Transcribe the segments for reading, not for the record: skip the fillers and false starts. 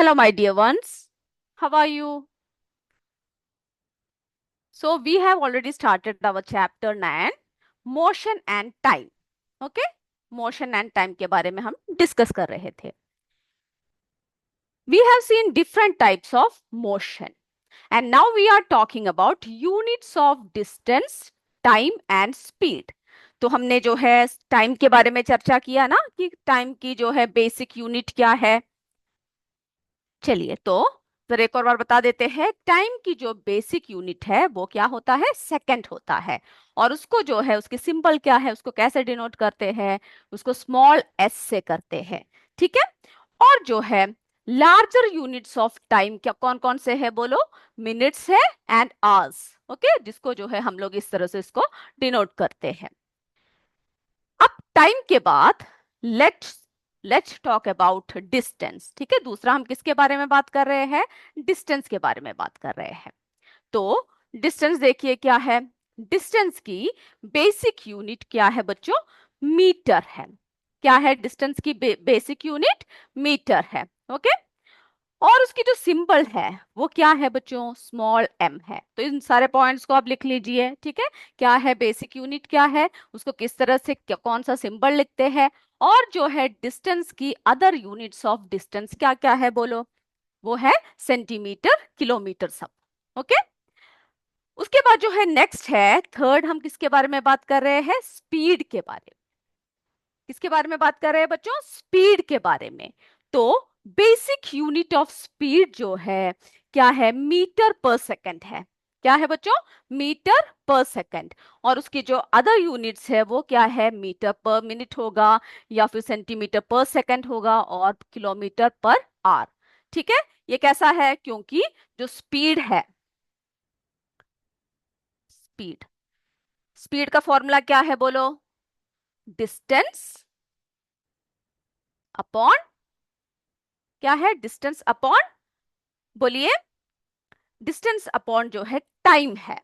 Hello, my dear ones. How are you? So, we have already started our chapter 9, motion and time. Okay? Motion and time के बारे में हम discuss कर रहे थे. We have seen different types of motion. And now we are talking about units of distance, time and speed. तो हमने जो है टाइम के बारे में चर्चा किया ना कि टाइम की जो है बेसिक यूनिट क्या है. चलिए तो फिर एक और बार बता देते हैं. टाइम की जो बेसिक यूनिट है वो क्या होता है? सेकंड होता है. और उसको जो है उसकी सिंबल क्या है, उसको कैसे डिनोट करते हैं? उसको स्मॉल एस से करते हैं. ठीक है. और जो है लार्जर यूनिट्स ऑफ टाइम क्या कौन कौन से है बोलो? मिनट्स है एंड आवर्स. ओके, जिसको जो है हम लोग इस तरह से इसको डिनोट करते हैं. अब टाइम के बाद let's let's talk about distance. ठीक है, दूसरा हम किसके बारे में बात कर रहे हैं? डिस्टेंस के बारे में बात कर रहे हैं. तो डिस्टेंस देखिए क्या है. डिस्टेंस की बेसिक यूनिट क्या है बच्चों? मीटर है. क्या है डिस्टेंस की बेसिक यूनिट? मीटर है. ओके. और उसकी जो सिंबल है वो क्या है बच्चों? स्मॉल एम है. तो इन सारे पॉइंट्स को आप लिख लीजिए. ठीक है, क्या है बेसिक यूनिट, क्या है उसको किस तरह से कौन सा सिंबल लिखते हैं, और जो है डिस्टेंस की अदर यूनिट्स ऑफ डिस्टेंस क्या क्या है बोलो? वो है सेंटीमीटर, किलोमीटर, सब. ओके. उसके बाद जो है नेक्स्ट है थर्ड, हम किसके बारे में बात कर रहे हैं? स्पीड के बारे में. किसके बारे में बात कर रहे हैं बच्चों? स्पीड के बारे में. तो बेसिक यूनिट ऑफ स्पीड जो है क्या है? मीटर पर सेकंड है. क्या है बच्चों? Metre per second. और उसकी जो अदर यूनिट्स है वो क्या है? मीटर पर मिनट होगा, या फिर सेंटीमीटर पर सेकंड होगा, और किलोमीटर पर आवर. ठीक है. ये कैसा है? क्योंकि जो स्पीड है, स्पीड स्पीड का फॉर्मूला क्या है बोलो? डिस्टेंस अपॉन, क्या है? डिस्टेंस अपॉन, बोलिए. डिस्टेंस अपॉन जो है टाइम है.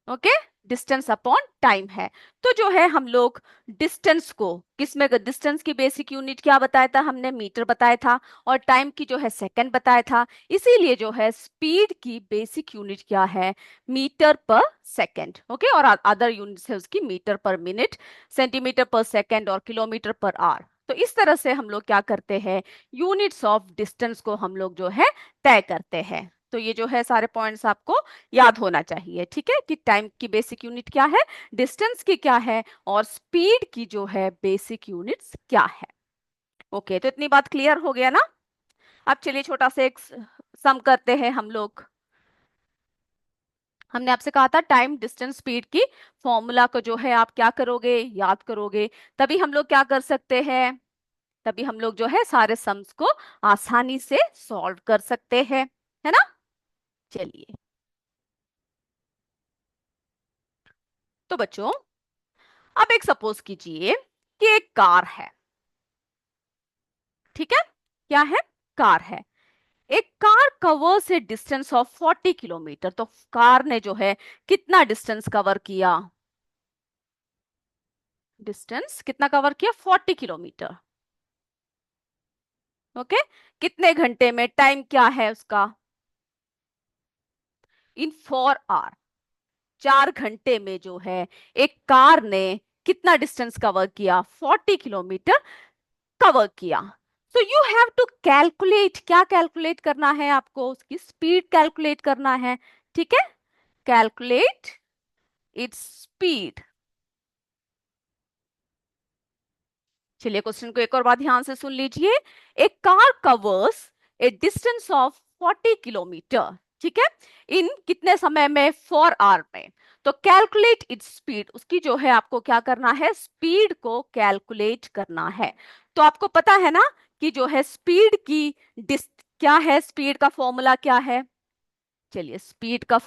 ओके. डिस्टेंस अपॉन टाइम है. तो जो है हम लोग डिस्टेंस को किस में, डिस्टेंस की बेसिक यूनिट क्या बताया था हमने? मीटर बताया था. और टाइम की जो है सेकंड बताया था. इसीलिए जो है स्पीड की बेसिक यूनिट क्या है? Metre per second. ओके. और अदर यूनिट्स है उसकी मीटर पर मिनट, सेंटीमीटर पर सेकंड और किलोमीटर पर आवर. तो इस तरह से हम लोग क्या करते हैं? यूनिट्स ऑफ डिस्टेंस को हम लोग जो है तय करते हैं. तो ये जो है सारे पॉइंट्स आपको याद होना चाहिए. ठीक है, कि टाइम की बेसिक यूनिट क्या है, डिस्टेंस की क्या है, और स्पीड की जो है बेसिक यूनिट्स क्या है. ओके, तो इतनी बात क्लियर हो गया ना? अब चलिए छोटा सा एक सम करते हैं हम लोग. हमने आपसे कहा था टाइम डिस्टेंस स्पीड की फॉर्मूला को जो है आप क्या करोगे? याद करोगे. तभी हम लोग क्या कर सकते हैं? तभी हम लोग जो है सारे सम्स को आसानी से सॉल्व कर सकते हैं. है ना? चलिए तो बच्चों, अब एक सपोज कीजिए कि एक कार है. ठीक है. क्या है? कार है. एक car covers a distance of 40 kilometre. तो कार ने जो है कितना डिस्टेंस कवर किया? डिस्टेंस कितना कवर किया? 40 किलोमीटर. ओके. कितने घंटे में? टाइम क्या है उसका? इन 4 आवर. 4 घंटे में जो है एक कार ने कितना डिस्टेंस कवर किया? 40 किलोमीटर कवर किया. तो यू हैव टू कैलकुलेट. क्या कैलकुलेट करना है आपको? उसकी स्पीड कैलकुलेट करना है. ठीक है. Calculate its speed. चलिए क्वेश्चन को एक और बार ध्यान से सुन लीजिए. A car covers a distance of 40 kilometre. ठीक है. इन कितने समय में? 4 आवर में. तो कैलकुलेट इट्स स्पीड. उसकी जो है आपको क्या करना है? स्पीड को कैलकुलेट करना है. तो आपको पता है ना कि जो है स्पीड की क्या है? स्पीड का फॉर्मूला क्या है? चलिए, स्पीड का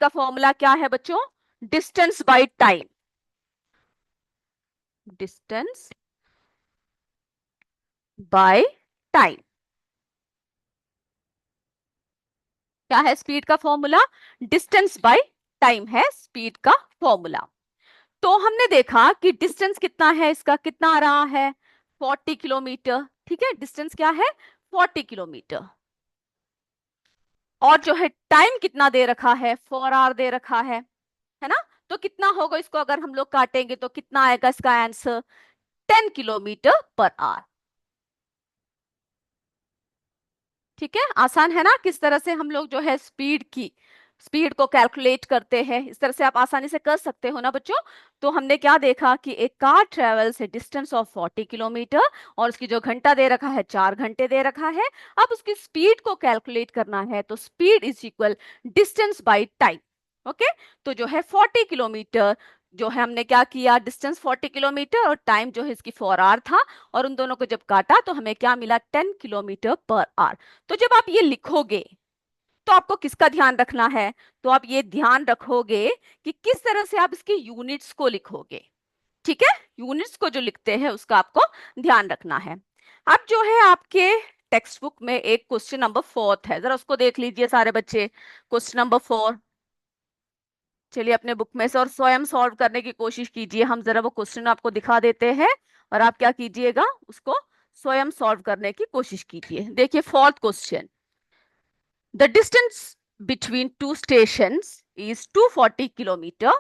फॉर्मूला क्या है बच्चों? Distance by time. Distance by time. क्या है स्पीड का फॉर्मूला? डिस्टेंस बाय टाइम है स्पीड का फॉर्मूला. तो हमने देखा कि डिस्टेंस कितना है, इसका कितना आ रहा है? 40 किलोमीटर। ठीक है, डिस्टेंस क्या है? 40 किलोमीटर। और जो है टाइम कितना दे रखा है? 4 आवर दे रखा है ना? तो कितना होगा इसको अगर हम लोग काटेंगे तो कितना आएगा इसका आंसर? 10 kilometre per hour. ठीक है, आसान है ना? किस तरह से हम लोग जो है स्पीड को कैलकुलेट करते हैं, इस तरह से आप आसानी से कर सकते हो ना बच्चों। तो हमने क्या देखा कि एक car travels A distance of 40 kilometre, और उसकी जो घंटा दे रखा है 4 घंटे दे रखा है। अब उसकी स्पीड को कैलकुलेट करना है, तो speed is equal distance by time. Okay, तो जो है 40 किलोमीटर, जो है हमने क्या किया, डिस्टेंस 40 किलोमीटर और टाइम जो है इसकी 4 आवर था, और उन दोनों को जब काटा तो हमें क्या मिला? 10 किलोमीटर पर आवर। तो जब आप ये लिखोगे तो आपको किसका ध्यान रखना है? तो आप ये ध्यान रखोगे कि किस तरह से आप इसकी यूनिट्स को लिखोगे। ठीक है, यूनिट्स को जो लिखते हैं उसका आपको ध्यान रखना है। अब जो है आपके टेक्स्ट बुक में एक क्वेश्चन नंबर 4 है, जरा उसको देख लीजिए सारे बच्चे। क्वेश्चन नंबर 4, चलिए अपने बुक में से और स्वयं सॉल्व करने की कोशिश कीजिए। हम जरा वो क्वेश्चन आपको दिखा देते हैं और आप क्या कीजिएगा, उसको स्वयं सॉल्व करने की कोशिश कीजिए। देखिए, fourth question, the distance between two station is 240 kilometre.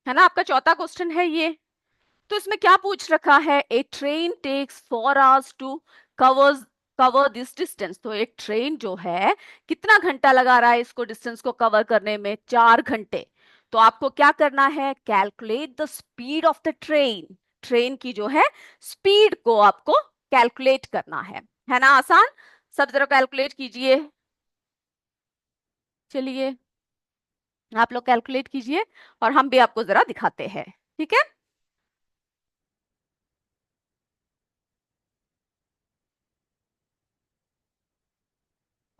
है ना, आपका चौथा क्वेश्चन है ये। तो इसमें क्या पूछ रखा है? A train takes 4 hours to cover cover this distance. तो एक ट्रेन जो है कितना घंटा लगा रहा है इसको डिस्टेंस को कवर करने में? 4 घंटे। तो आपको क्या करना है? Calculate the speed of the train. Train की जो है स्पीड को आपको कैलकुलेट करना है ना? आसान। सब जरा कैलकुलेट कीजिए। चलिए आप लोग कैलकुलेट कीजिए और हम भी आपको जरा दिखाते हैं। ठीक है,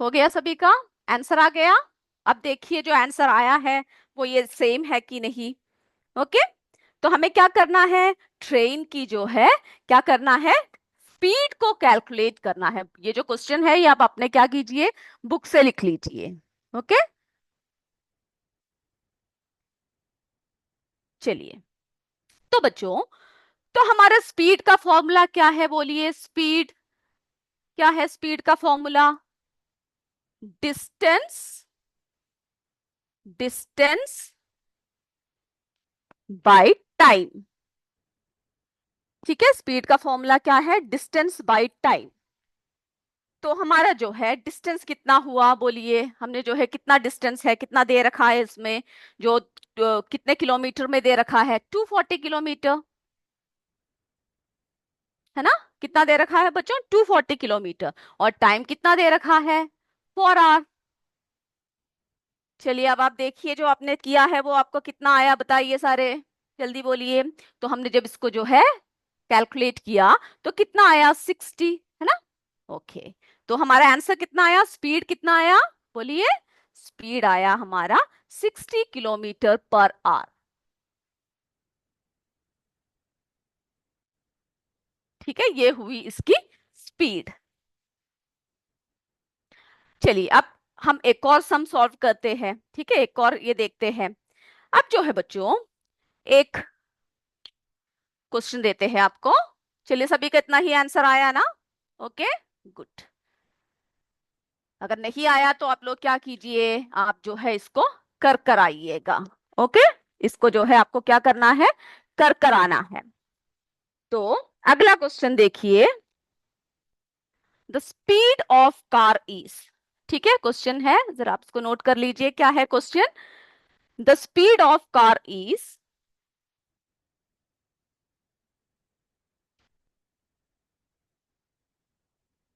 हो गया सभी का? आंसर आ गया? अब देखिए जो आंसर आया है वो ये सेम है कि नहीं। ओके, तो हमें क्या करना है? ट्रेन की जो है क्या करना है? स्पीड को कैलकुलेट करना है। ये जो क्वेश्चन है ये आप अपने क्या कीजिए, बुक से लिख लीजिए। ओके, चलिए। तो बच्चों, तो हमारा स्पीड का फॉर्मूला क्या है? बोलिए, स्पीड क्या है? स्पीड का formula distance distance by time. ठीक है, स्पीड का फॉर्मूला क्या है? Distance by time. तो हमारा जो है डिस्टेंस कितना हुआ? बोलिए, हमने जो है कितना डिस्टेंस है, कितना दे रखा है इसमें, जो कितने किलोमीटर में दे रखा है? 240 किलोमीटर। है ना? कितना दे रखा है बच्चों? 240 किलोमीटर। और टाइम कितना दे रखा है? 4 आवर। चलिए अब आप देखिए जो आपने किया है वो आपको कितना आया, बताइए सारे, जल्दी बोलिए। तो हमने जब इसको जो है कैलकुलेट किया तो कितना आया? 60। है ना? ओके, तो हमारा आंसर कितना आया? स्पीड कितना आया? बोलिए, स्पीड आया हमारा 60 किलोमीटर पर आवर। ठीक है, ये हुई इसकी स्पीड। चलिए अब हम एक और सम सॉल्व करते हैं। ठीक है, एक और ये देखते हैं। अब जो है बच्चों, एक क्वेश्चन देते हैं आपको। चलिए, सभी का इतना ही आंसर आया ना? Okay, good. अगर नहीं आया तो आप लोग क्या कीजिए, आप जो है इसको कर कर आइएगा। ओके, इसको जो है आपको क्या करना है? कर कर आना है। तो अगला क्वेश्चन देखिए, the speed of car is. ठीक है, क्वेश्चन है, जरा आप इसको नोट कर लीजिए। क्या है question? The speed of car is.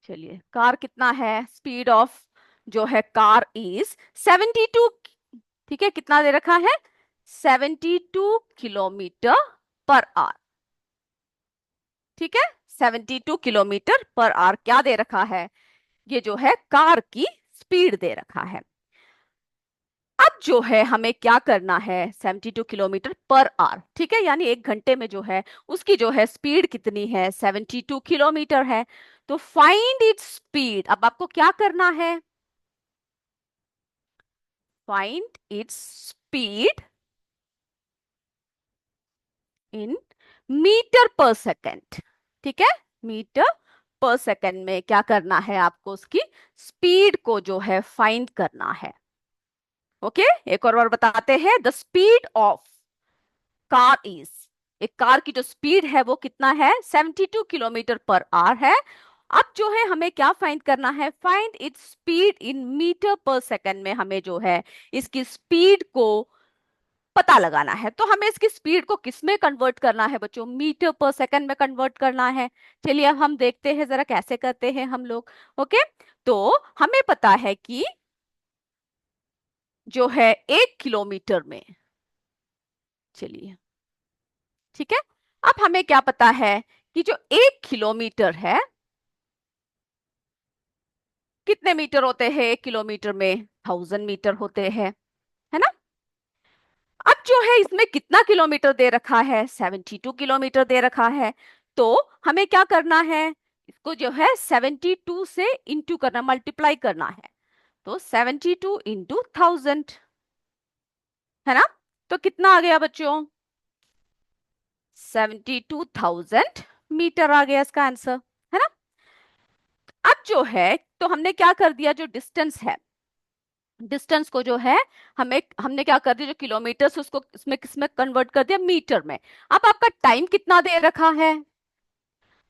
चलिए, कार कितना है? स्पीड ऑफ जो है कार इज 72। ठीक है, कितना दे रखा है? 72 किलोमीटर पर आवर। ठीक है, 72 किलोमीटर पर आवर क्या दे रखा है? ये जो है कार की स्पीड दे रखा है। अब जो है हमें क्या करना है? 72 किलोमीटर पर आवर। ठीक है, यानी 1 घंटे में जो है उसकी जो है स्पीड कितनी है? 72 किलोमीटर है। तो फाइंड इट्स स्पीड। अब आपको क्या करना है? Find its speed in metre per second. ठीक है, मीटर पर सेकंड में क्या करना है आपको, उसकी स्पीड को जो है फाइंड करना है। ओके, एक और बार बताते हैं, the speed of car is, एक कार की जो स्पीड है वो कितना है, 72 किलोमीटर पर आवर है। अब जो है हमें क्या फाइंड करना है, find its speed in metre per second में हमें जो है इसकी स्पीड को पता लगाना है। तो हमें इसकी स्पीड को किस में कन्वर्ट करना है बच्चों, मीटर पर सेकंड में कन्वर्ट करना है। चलिए अब हम देखते हैं जरा कैसे करते हैं हम लोग। ओके, तो हमें पता है कि जो है 1 किलोमीटर में, चलिए ठीक है, अब हमें क्या पता है कि जो 1 किलोमीटर है, कितने मीटर होते हैं 1 किलोमीटर में, 1000 मीटर होते हैं, है ना। अब जो है इसमें कितना किलोमीटर दे रखा है, 72 किलोमीटर दे रखा है। तो हमें क्या करना है, इसको जो है 72 से इंटू करना, मल्टीप्लाई करना है। तो 72 इंटू 1000, है ना। तो कितना आ गया बच्चों, 72,000 मीटर आ गया इसका आंसर, है ना। अब जो है तो हमने क्या कर दिया, जो डिस्टेंस है, डिस्टेंस को जो है हमें हमने क्या कर दिया, जो किलोमीटर से उसको इसमें किसमें कन्वर्ट कर दिया, मीटर में। अब आपका टाइम कितना दे रखा है,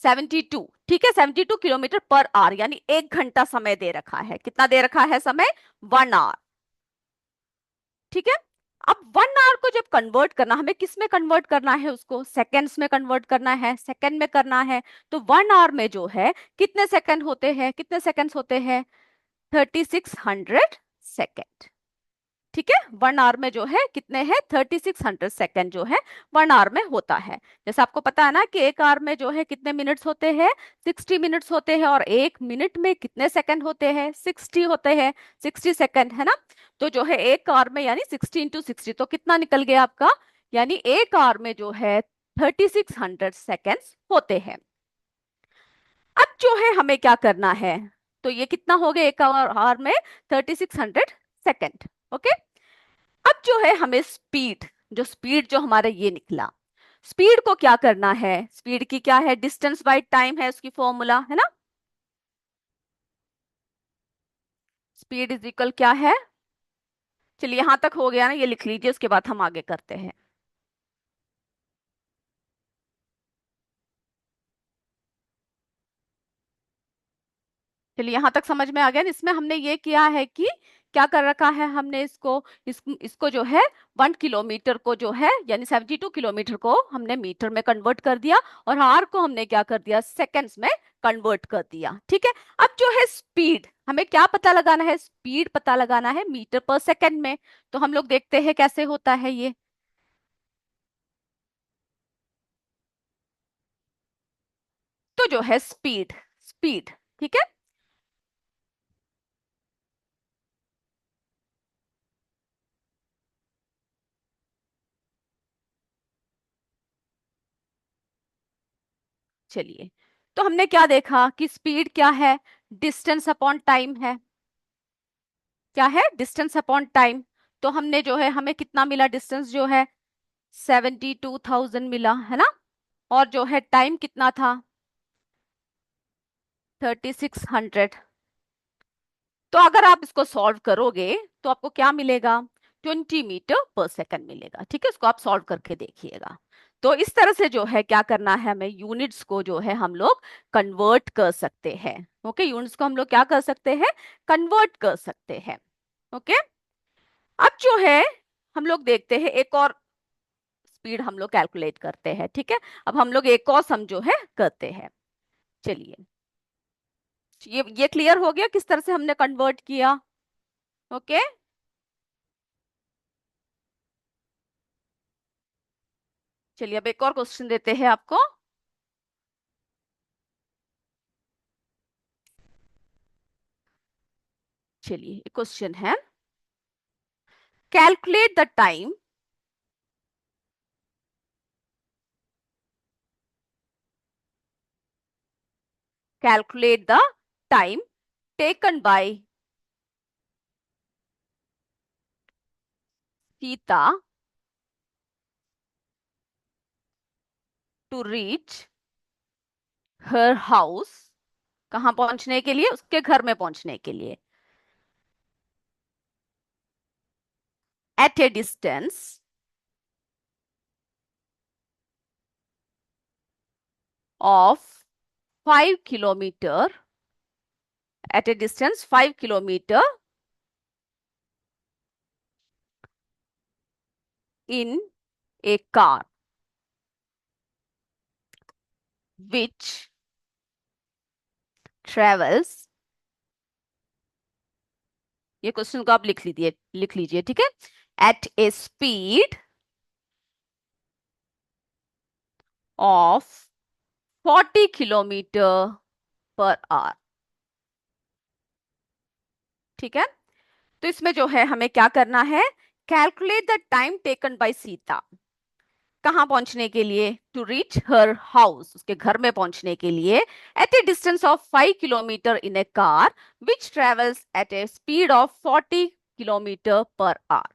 72, ठीक है, 72 किलोमीटर पर आवर, यानी 1 घंटा समय दे रखा है। कितना दे रखा है समय, 1 आवर, ठीक है। अब 1 आवर को जब कन्वर्ट करना, हमें किस में कन्वर्ट करना है, उसको सेकेंड्स में कन्वर्ट करना है, सेकेंड में करना है। तो 1 आवर में जो है कितने सेकंड होते हैं, कितने सेकंड्स होते हैं, 3600 सेकेंड, ठीक है। 1 आवर में जो है कितने हैं, 3600 सेकेंड जो है 1 आवर में होता है। जैसे आपको पता है ना कि 1 आवर में जो है कितने मिनट्स होते हैं, 60 मिनट्स होते हैं, और 1 मिनट में कितने सेकंड होते हैं, 60 होते हैं, 60 सेकंड, है ना। तो जो है 1 आवर में यानी 60 इंटू 60, तो कितना निकल गया आपका, यानी 1 आवर में जो है 3600 सेकेंड्स होते हैं। अब जो है हमें क्या करना है, तो ये कितना हो गया 1 आवर में 3600 सेकेंड। ओके, अब जो है हमें स्पीड, जो स्पीड जो हमारा ये निकला, स्पीड को क्या करना है, स्पीड की क्या है, डिस्टेंस बाय टाइम है उसकी फॉर्मूला, है ना। स्पीड इज इक्वल क्या है, चलिए यहां तक हो गया ना, ये लिख लीजिए, उसके बाद हम आगे करते हैं। चलिए यहां तक समझ में आ गया ना? इसमें हमने ये किया है कि क्या कर रखा है हमने, इसको जो है 1 किलोमीटर को जो है यानी 72 किलोमीटर को हमने मीटर में कन्वर्ट कर दिया, और आर को हमने क्या कर दिया, सेकेंड्स में कन्वर्ट कर दिया, ठीक है। अब जो है स्पीड, हमें क्या पता लगाना है, स्पीड पता लगाना है मीटर पर सेकेंड में। तो हम लोग देखते हैं कैसे होता है ये। तो जो है स्पीड, स्पीड, ठीक है। चलिए, तो हमने क्या देखा कि स्पीड क्या है, डिस्टेंस अपॉन टाइम है। क्या है, डिस्टेंस अपॉन टाइम। तो हमने जो है हमें कितना मिला, डिस्टेंस जो है 72,000 मिला, है ना। और जो है टाइम कितना था, 3600। तो अगर आप इसको सॉल्व करोगे तो आपको क्या मिलेगा, 20 मीटर पर सेकंड मिलेगा, ठीक है। इसको आप सॉल्व करके देखिएगा। तो इस तरह से जो है क्या करना है, हमें यूनिट्स को जो है हम लोग कन्वर्ट कर सकते हैं। ओके, यूनिट्स को हम लोग क्या कर सकते हैं, कन्वर्ट कर सकते हैं। ओके, अब जो है हम लोग देखते हैं एक और स्पीड हम लोग कैलकुलेट करते हैं, ठीक है। अब हम लोग एक और सम जो है करते हैं। चलिए, ये क्लियर हो गया किस तरह से हमने कन्वर्ट किया। ओके, चलिए अब एक और क्वेश्चन देते हैं आपको। चलिए क्वेश्चन है, calculate the time, calculate the time taken by Sita to reach her house, कहाँ पहुंचने के लिए? उसके घर में पहुंचने के लिए। At a distance of 5 kilometre, at a distance 5 kilometre in a car which travels, ये क्वेश्चन को आप लिख लीजिए, ठीक है। At a speed of 40 kilometre per hour, ठीक है। तो इसमें जो है हमें क्या करना है, calculate the time taken by Sita, कहाँ पहुंचने के लिए? टू रीच हर हाउस, उसके घर में पहुंचने के लिए, at a distance of 5 kilometre in a car which travels at a speed of 40 kilometre per hour.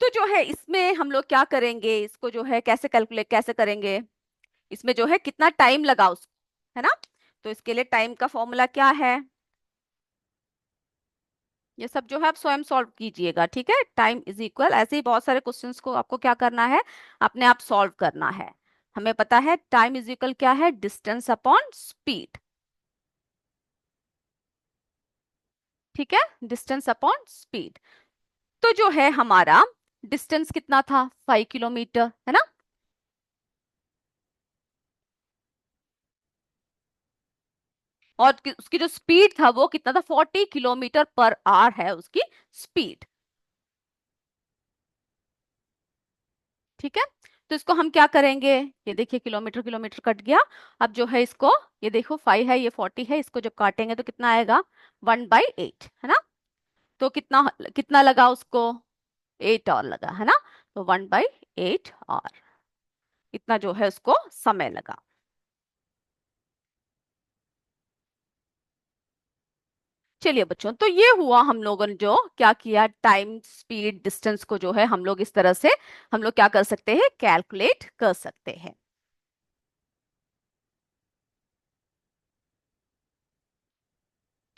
तो जो है इसमें हम लोग क्या करेंगे, इसको जो है कैसे कैलकुलेट कैसे करेंगे, इसमें जो है कितना टाइम लगा उसको, है ना। तो इसके लिए टाइम का फॉर्मूला क्या है, ये सब जो है आप स्वयं सॉल्व कीजिएगा, ठीक है। टाइम इज इक्वल, ऐसे ही बहुत सारे क्वेश्चंस को आपको क्या करना है, अपने आप सॉल्व करना है। हमें पता है टाइम इज इक्वल क्या है, डिस्टेंस अपॉन स्पीड, ठीक है, डिस्टेंस अपॉन स्पीड। तो जो है हमारा डिस्टेंस कितना था, 5 किलोमीटर, है ना। और उसकी जो स्पीड था वो कितना था, 40 किलोमीटर पर आवर है उसकी स्पीड, ठीक है। तो इसको हम क्या करेंगे, ये देखिए किलोमीटर किलोमीटर कट गया। अब जो है इसको, ये देखो 5 है, ये 40 है, इसको जब काटेंगे तो कितना आएगा, 1/8, है ना। तो कितना कितना लगा उसको, 8 और लगा, है ना। तो 1/8 और इतना जो है उसको समय लगा। चलिए बच्चों, तो ये हुआ हम लोगों ने जो क्या किया, टाइम स्पीड डिस्टेंस को जो है हम लोग इस तरह से हम लोग क्या कर सकते हैं, कैलकुलेट कर सकते हैं।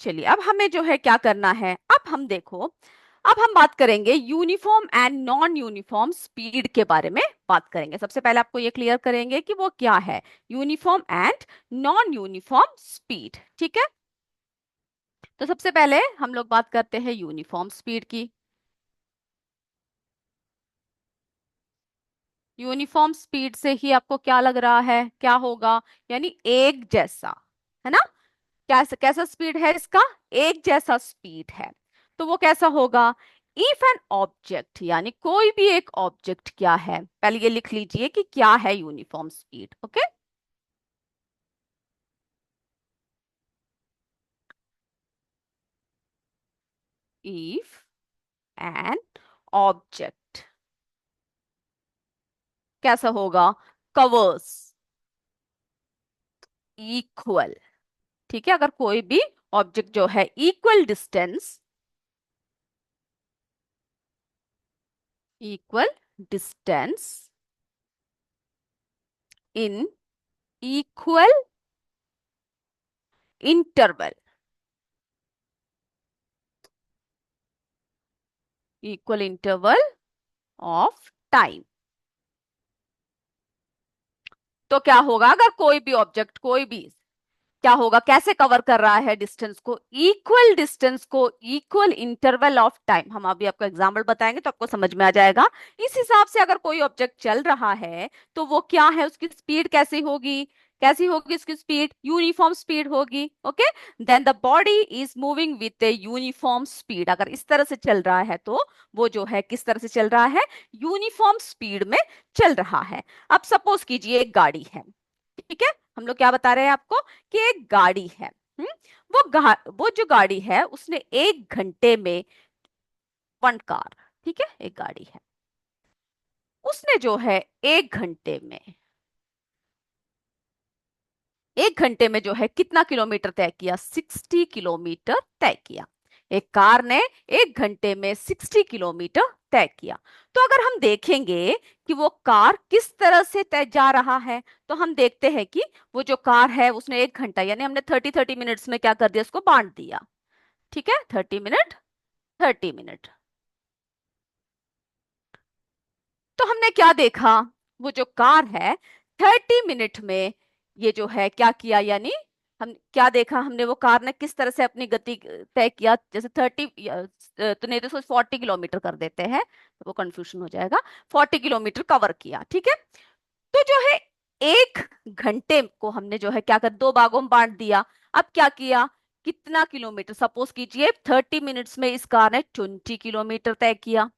चलिए अब हमें जो है क्या करना है, अब हम देखो, अब हम बात करेंगे uniform and non uniform speed के बारे में बात करेंगे। सबसे पहले आपको ये क्लियर करेंगे कि वो क्या है, uniform and non uniform speed, ठीक है। तो सबसे पहले हम लोग बात करते हैं यूनिफॉर्म स्पीड की। यूनिफॉर्म स्पीड से ही आपको क्या लग रहा है, क्या होगा, यानी एक जैसा, है ना। कैसा कैसा स्पीड है इसका, एक जैसा स्पीड है। तो वो कैसा होगा, इफ एन ऑब्जेक्ट, यानी कोई भी एक ऑब्जेक्ट क्या है, पहले ये लिख लीजिए कि क्या है uniform speed, okay. If an object कैसा होगा, कवर्स इक्वल, ठीक है। अगर कोई भी ऑब्जेक्ट जो है equal distance in equal interval, equal interval of time. तो क्या होगा, अगर कोई भी ऑब्जेक्ट, कोई भी क्या होगा, कैसे कवर कर रहा है डिस्टेंस को, इक्वल डिस्टेंस को इक्वल इंटरवल ऑफ टाइम। हम अभी आपको एग्जांपल बताएंगे तो आपको समझ में आ जाएगा। इस हिसाब से अगर कोई ऑब्जेक्ट चल रहा है तो वो क्या है, उसकी स्पीड कैसी होगी, कैसी होगी उसकी स्पीड, यूनिफॉर्म स्पीड होगी, okay. Then the body is moving with a uniform speed, अगर इस तरह से चल रहा है तो वो जो है किस तरह से चल रहा है, यूनिफॉर्म स्पीड में चल रहा है। अब सपोज कीजिए एक गाड़ी है, ठीक है। हम लोग क्या बता रहे हैं आपको, कि एक गाड़ी है, वो जो गाड़ी है उसने 1 घंटे में, 1 कार, ठीक है, एक गाड़ी है, उसने जो है 1 घंटे में, 1 घंटे में जो है कितना किलोमीटर तय किया, 60 किलोमीटर तय किया। एक कार ने 1 घंटे में 60 किलोमीटर तय किया। तो अगर हम देखेंगे कि वो कार किस तरह से तय जा रहा है, तो हम देखते हैं कि वो जो कार है उसने 1 घंटा यानी हमने 30 मिनट्स में क्या कर दिया, उसको बांट दिया। ठीक है, 30 मिनट, 30 मिनट। तो हमने क्या देखा, वो जो कार है 30 मिनट में ये जो है क्या किया, यानी हम क्या देखा हमने, वो कार ने किस तरह से अपनी गति तय किया। जैसे 30 तो नहीं तो 40 किलोमीटर कर देते हैं, तो वो कंफ्यूजन हो जाएगा। 40 किलोमीटर कवर किया, ठीक है। तो जो है 1 घंटे को हमने जो है क्या कर, दो भागों में बांट दिया। अब क्या किया, कितना किलोमीटर, सपोज कीजिए 30 मिनट्स में इस कार ने 20 किलोमीटर तय किया,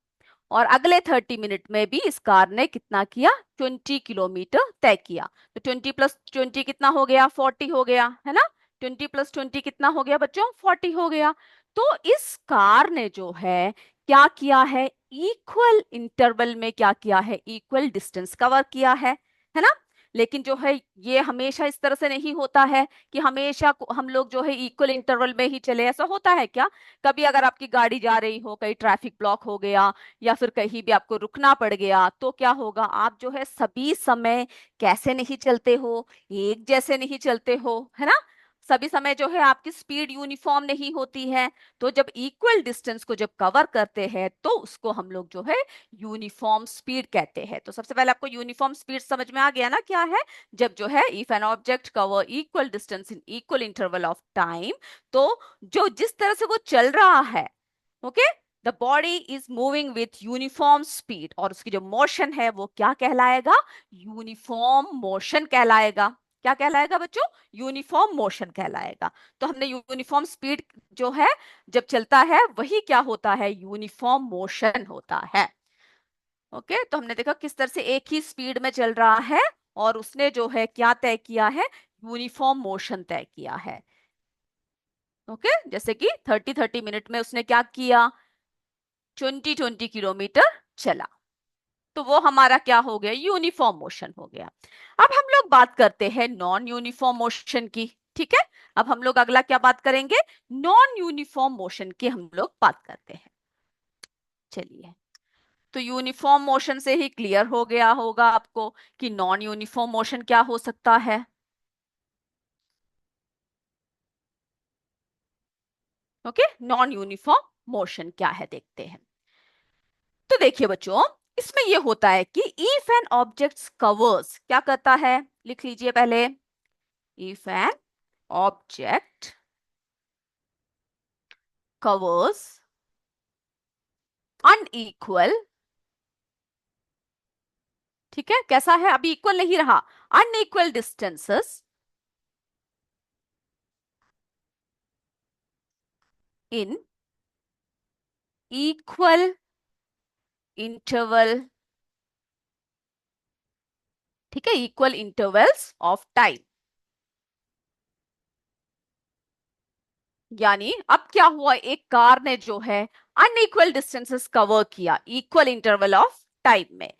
और अगले 30 मिनट में भी इस कार ने कितना किया, 20 किलोमीटर तय किया। तो 20 + 20 कितना हो गया, 40 हो गया, है ना। 20 + 20 कितना हो गया बच्चों, 40 हो गया। तो इस कार ने जो है क्या किया है, इक्वल इंटरवल में क्या किया है, इक्वल डिस्टेंस कवर किया है ना। लेकिन जो है ये हमेशा इस तरह से नहीं होता है कि हमेशा हम लोग जो है इक्वल इंटरवल में ही चले, ऐसा होता है क्या। कभी अगर आपकी गाड़ी जा रही हो, कहीं ट्रैफिक ब्लॉक हो गया, या फिर कहीं भी आपको रुकना पड़ गया, तो क्या होगा, आप जो है सभी समय कैसे नहीं चलते हो, एक जैसे नहीं चलते हो, है ना। सभी समय जो है आपकी स्पीड यूनिफॉर्म नहीं होती है। तो जब इक्वल डिस्टेंस को जब कवर करते हैं तो उसको हम लोग जो है यूनिफॉर्म स्पीड कहते हैं। तो सबसे पहले आपको यूनिफॉर्म स्पीड समझ में आ गया ना क्या है। जब जो है if an object cover equal distance in equal interval of time, तो जो जिस तरह से वो चल रहा है, okay, the body is moving with uniform speed, और उसकी जो मोशन है वो क्या कहलाएगा, यूनिफॉर्म मोशन कहलाएगा। क्या कहलाएगा बच्चों, यूनिफॉर्म मोशन कहलाएगा। तो हमने यूनिफॉर्म स्पीड जो है जब चलता है वही क्या होता है, यूनिफॉर्म मोशन होता है। ओके, तो हमने देखा किस तरह से एक ही स्पीड में चल रहा है, और उसने जो है क्या तय किया है, यूनिफॉर्म मोशन तय किया है। ओके, जैसे कि 30 मिनट में उसने क्या किया, 20 किलोमीटर चला। तो वो हमारा क्या हो गया, यूनिफॉर्म मोशन हो गया। अब हम लोग बात करते हैं नॉन यूनिफॉर्म मोशन की। ठीक है, अब हम लोग अगला क्या बात करेंगे, नॉन यूनिफॉर्म मोशन की हम लोग बात करते हैं। चलिए, तो यूनिफॉर्म मोशन से ही क्लियर हो गया होगा आपको कि नॉन यूनिफॉर्म मोशन क्या हो सकता है। ओके, नॉन यूनिफॉर्म मोशन क्या है देखते हैं। तो देखिए बच्चों, इसमें यह होता है कि इफ एन ऑब्जेक्ट कवर्स, क्या करता है, लिख लीजिए पहले, if an object covers unequal, ठीक है, कैसा है, अभी इक्वल नहीं रहा, unequal distances in equal interval, ठीक है, इक्वल इंटरवल्स ऑफ टाइम। यानी अब क्या हुआ, एक कार ने जो है अनइक्वल डिस्टेंसेस कवर किया इक्वल इंटरवल ऑफ टाइम में।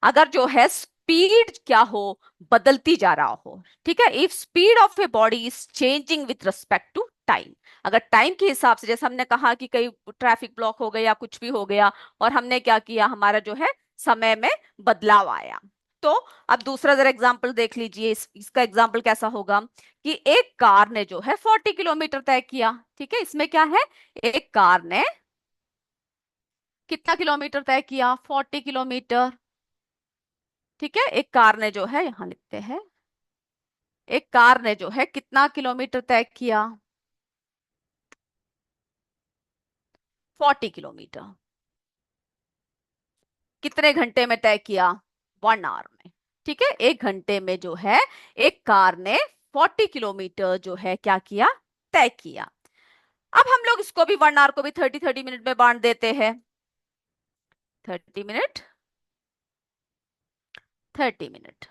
अगर जो है स्पीड क्या हो, बदलती जा रहा हो, ठीक है, if speed of a body is changing with respect to time, अगर टाइम के हिसाब से, जैसे हमने कहा कि कई ट्रैफिक ब्लॉक हो गया या कुछ भी हो गया, और हमने क्या किया, हमारा जो है समय में बदलाव आया। तो अब दूसरा जरा एग्जांपल देख लीजिए, इसका एग्जांपल कैसा होगा कि एक कार ने जो है 40 किलोमीटर तय किया। ठीक है, इसमें क्या है, एक कार ने कितना किलोमीटर तय किया, 40 किलोमीटर। ठीक है, एक कार ने जो है, यहां लिखते हैं, एक कार ने जो है कितना किलोमीटर तय किया, 40 किलोमीटर। कितने घंटे में तय किया, 1 आवर में। ठीक है, 1 घंटे में जो है एक कार ने 40 किलोमीटर जो है क्या किया, तय किया। अब हम लोग इसको भी 1 आवर को भी 30 30 मिनट में बांट देते हैं। 30 मिनट, 30 मिनट।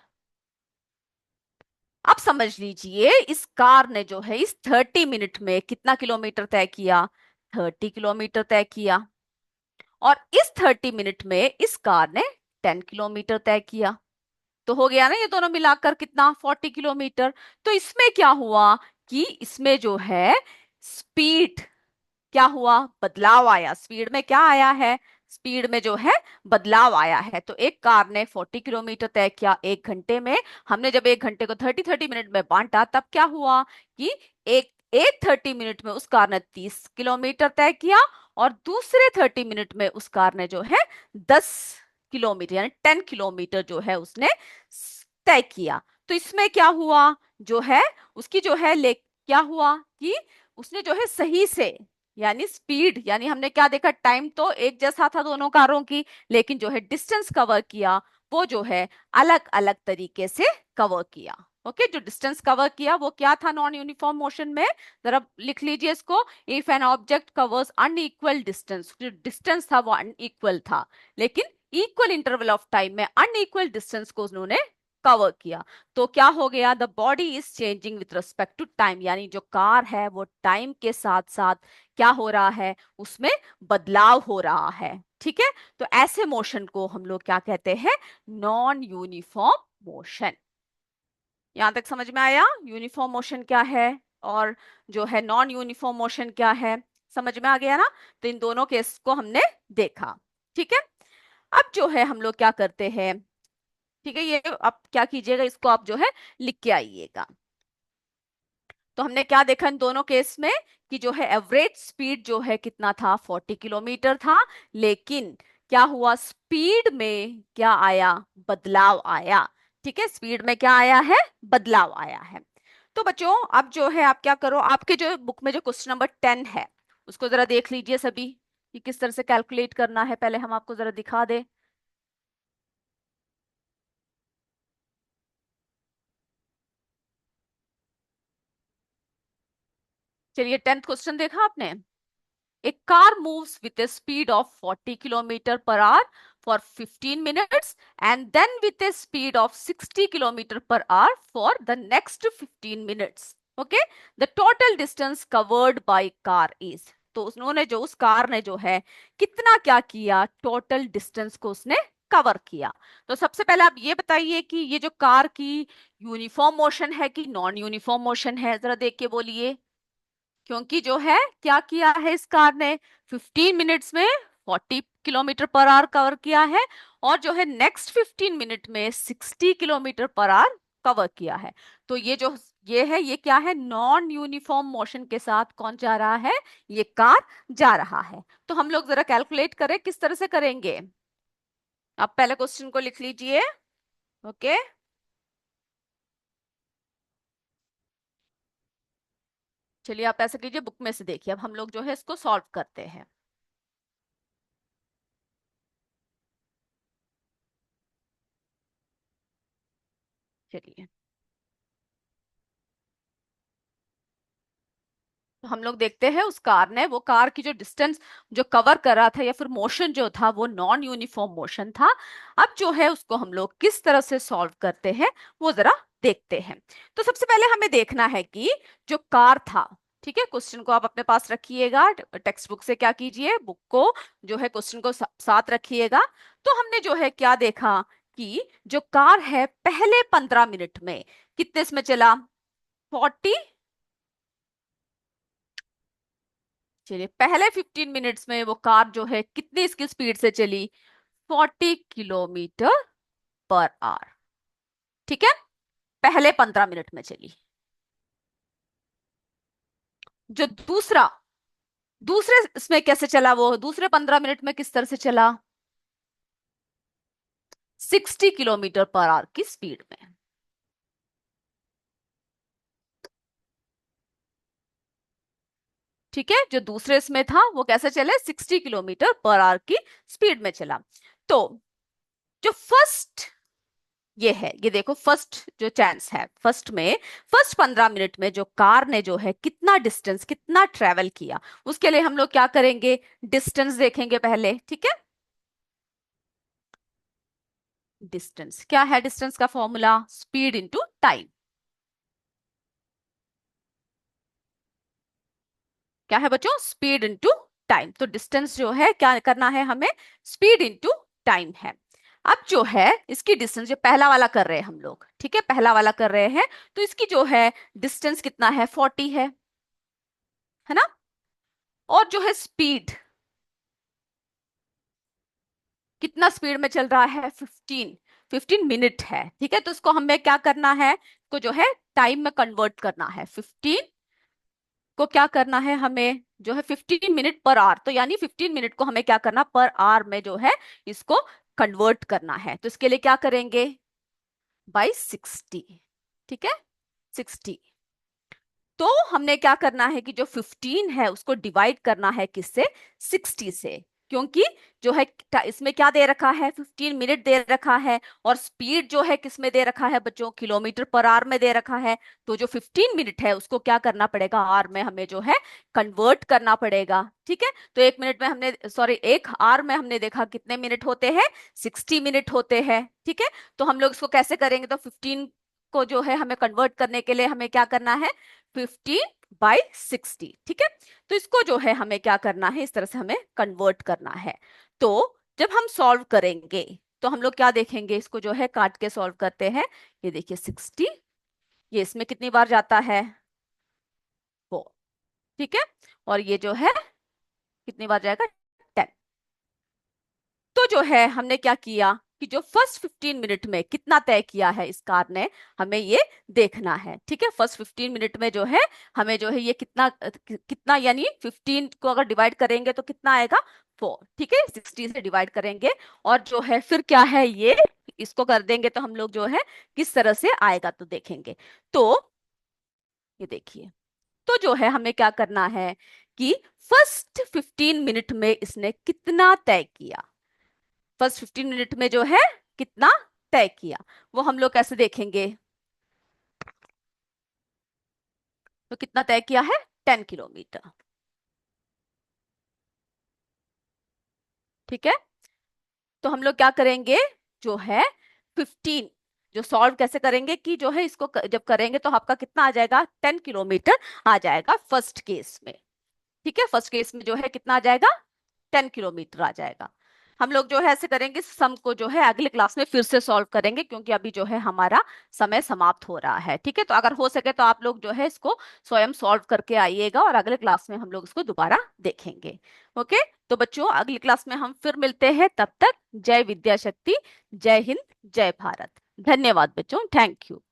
अब समझ लीजिए इस कार ने जो है इस 30 मिनट में कितना किलोमीटर तय किया, 30 किलोमीटर तय किया। और इस 30 मिनट में इस कार ने 10 किलोमीटर तय किया। तो हो गया ना ये दोनों मिलाकर कितना, 40 किलोमीटर। तो इसमें क्या हुआ कि इसमें जो है स्पीड क्या हुआ, बदलाव आया, स्पीड में क्या आया है, स्पीड में जो है बदलाव आया है। तो एक कार ने 40 किलोमीटर तय किया 1 घंटे में। हमने जब 1 घंटे को 30-30 मिनट में बांटा तब क्या हुआ कि एक एक 30 मिनट में उस कार ने 30 किलोमीटर तय किया, और दूसरे 30 मिनट में उस कार ने जो है 10 किलोमीटर यानी 10 किलोमीटर जो है उसने तय किया। तो इसमें क्या हुआ, जो है उसकी जो है ले क्या हुआ कि उसने जो है सही से, यानी स्पीड, यानी हमने क्या देखा, टाइम तो एक जैसा था दोनों कारों की, लेकिन जो है डिस्टेंस कवर किया वो जो है अलग अलग तरीके से कवर किया। ओके, जो डिस्टेंस कवर किया वो क्या था नॉन यूनिफॉर्म मोशन में, जरा लिख लीजिए इसको। If an object covers unequal distance, जो डिस्टेंस था वो अनइक्वल था, लेकिन इक्वल इंटरवल ऑफ टाइम में अनइक्वल डिस्टेंस को उन्होंने कवर किया, तो क्या हो गया, the body is changing with respect to time, यानी जो कार है वो टाइम के साथ साथ क्या हो रहा है, उसमें बदलाव हो रहा है। ठीक है, तो ऐसे मोशन को हम लोग क्या कहते हैं, नॉन यूनिफॉर्म मोशन। यहां तक समझ में आया यूनिफॉर्म मोशन क्या है और जो है नॉन यूनिफॉर्म मोशन क्या है, समझ में आ गया ना। तो इन दोनों केस को हमने देखा। ठीक है, अब जो है हम लोग क्या करते हैं, ठीक है, ये आप क्या कीजिएगा, इसको आप जो है लिख के आइएगा। तो हमने क्या देखा इन दोनों केस में कि जो है एवरेज स्पीड जो है कितना था, 40 किलोमीटर था, लेकिन क्या हुआ, स्पीड में क्या आया, बदलाव आया। ठीक है, स्पीड में क्या आया है, बदलाव आया है। तो बच्चों अब जो है आप क्या करो, आपके जो बुक में जो क्वेश्चन नंबर 10 है उसको जरा देख लीजिए सभी कि किस तरह से कैलकुलेट करना है, पहले हम आपको जरा दिखा दे। चलिए 10th क्वेश्चन देखा आपने। A car moves with a speed of 40 kilometer per hour for 15 minutes and then with a speed of 60 kilometer per hour for the next 15 minutes. Okay, the total distance covered by car is, तो उन्होंने जो उस car ने जो है कितना क्या किया, टोटल डिस्टेंस को उसने कवर किया। तो सबसे पहले आप ये बताइए कि ये जो कार की यूनिफॉर्म मोशन है कि नॉन यूनिफॉर्म मोशन है, जरा देख के बोलिए। क्योंकि जो है क्या किया है इस कार ने, 15 मिनट्स में 40 किलोमीटर पर आवर कवर किया है, और जो है नेक्स्ट 15 मिनट में 60 किलोमीटर पर आवर कवर किया है। तो ये जो ये है ये क्या है, नॉन यूनिफॉर्म मोशन के साथ कौन जा रहा है, ये कार जा रहा है। तो हम लोग जरा कैलकुलेट करें किस तरह से करेंगे। आप पहले क्वेश्चन को लिख लीजिए। ओके, चलिए आप ऐसा कीजिए, बुक में से देखिए, अब हम लोग जो है इसको सॉल्व करते हैं। चलिए, तो हम लोग देखते हैं उस कार ने, वो कार की जो डिस्टेंस जो कवर कर रहा था या फिर मोशन जो था वो नॉन यूनिफॉर्म मोशन था। अब जो है उसको हम लोग किस तरह से सॉल्व करते हैं वो जरा देखते हैं। तो सबसे पहले हमें देखना है कि जो कार था, ठीक है, क्वेश्चन को आप अपने पास रखिएगा, टेक्स्ट बुक से क्या कीजिए, बुक को जो है क्वेश्चन को साथ रखिएगा। तो हमने जो है क्या देखा कि जो कार है पहले 15 मिनट में कितने इसमें चला, 40, चलिए पहले 15 मिनट्स में वो कार जो है कितनी इसकी स्पीड से चली, 40 किलोमीटर पर आवर। ठीक है, पहले 15 मिनट में चली। जो दूसरा दूसरे इसमें कैसे चला, वो दूसरे 15 मिनट में किस तरह से चला, 60 किलोमीटर पर आवर की स्पीड में। ठीक है, जो दूसरे इसमें था वो कैसे चले, 60 किलोमीटर पर आवर की स्पीड में चला। तो जो फर्स्ट ये है, ये देखो फर्स्ट जो चांस है, फर्स्ट में फर्स्ट 15 मिनट में जो कार ने जो है कितना डिस्टेंस कितना ट्रेवल किया, उसके लिए हम लोग क्या करेंगे, डिस्टेंस देखेंगे पहले। ठीक है, डिस्टेंस क्या है, डिस्टेंस का फॉर्मूला स्पीड इंटू टाइम। क्या है बच्चों, स्पीड इंटू टाइम। तो डिस्टेंस जो है क्या करना है हमें, स्पीड इंटू टाइम है। अब जो है इसकी डिस्टेंस जो पहला वाला कर रहे हैं हम लोग, ठीक है, पहला वाला कर रहे हैं, तो इसकी जो है डिस्टेंस कितना है, 40 है ना। और जो है स्पीड, कितना स्पीड में चल रहा है? 15 मिनट है, ठीक है। तो इसको हमें क्या करना है, इसको जो है टाइम में कन्वर्ट करना है। 15 को क्या करना है हमें, जो है 15 मिनट पर आवर, तो यानी 15 मिनट को हमें क्या करना, पर आवर में जो है इसको कन्वर्ट करना है। तो इसके लिए क्या करेंगे, बाई 60, ठीक है, 60। तो हमने क्या करना है कि जो 15 है उसको डिवाइड करना है किससे, 60 से। क्योंकि जो है इसमें क्या दे रखा है, 15 मिनट दे रखा है, और स्पीड जो है किस में दे रखा है बच्चों, किलोमीटर पर आवर में दे रखा है। तो जो 15 मिनट है उसको क्या करना पड़ेगा, आवर में हमें जो है कन्वर्ट करना पड़ेगा, ठीक है। तो 1 मिनट में हमने, सॉरी, 1 आवर में हमने देखा कितने मिनट होते हैं, 60 मिनट होते हैं, ठीक है। तो हम लोग इसको कैसे करेंगे, तो 15 को जो है हमें कन्वर्ट करने के लिए हमें क्या करना है, 15/60, ठीक है। तो इसको जो है हमें क्या करना है, इस तरह से हमें कन्वर्ट करना है। तो जब हम सॉल्व करेंगे तो हम लोग क्या देखेंगे, इसको जो है काट के सॉल्व करते हैं। ये देखिए 60, ये इसमें कितनी बार जाता है, 4, ठीक है। और ये जो है कितनी बार जाएगा, 10। तो जो है हमने क्या किया कि जो फर्स्ट 15 मिनट में कितना तय किया है इस कार ने, हमें ये देखना है, ठीक है। फर्स्ट 15 मिनट में जो है हमें जो है ये कितना कितना, यानी 15 को अगर डिवाइड करेंगे तो कितना आएगा, 4, ठीक है। 60 से डिवाइड करेंगे और जो है फिर क्या है, ये इसको कर देंगे तो हम लोग जो है किस तरह से आएगा तो देखेंगे। तो ये देखिए, तो जो है हमें क्या करना है कि फर्स्ट 15 मिनट में इसने कितना तय किया, फर्स्ट 15 मिनट में जो है कितना तय किया, वो हम लोग कैसे देखेंगे। तो कितना तय किया है, 10 किलोमीटर, ठीक है। तो हम लोग क्या करेंगे, जो है 15, जो सॉल्व कैसे करेंगे कि जो है इसको जब करेंगे तो आपका कितना आ जाएगा, 10 किलोमीटर आ जाएगा फर्स्ट केस में, ठीक है। फर्स्ट केस में जो है कितना आ जाएगा, 10 किलोमीटर आ जाएगा। हम लोग जो है ऐसे करेंगे, सम को जो है अगले क्लास में फिर से सॉल्व करेंगे, क्योंकि अभी जो है हमारा समय समाप्त हो रहा है, ठीक है। तो अगर हो सके तो आप लोग जो है इसको स्वयं सॉल्व करके आइएगा और अगले क्लास में हम लोग इसको दोबारा देखेंगे। ओके, तो बच्चों अगली क्लास में हम फिर मिलते हैं, तब तक जय विद्या शक्ति, जय हिंद, जय भारत। धन्यवाद बच्चों, थैंक यू।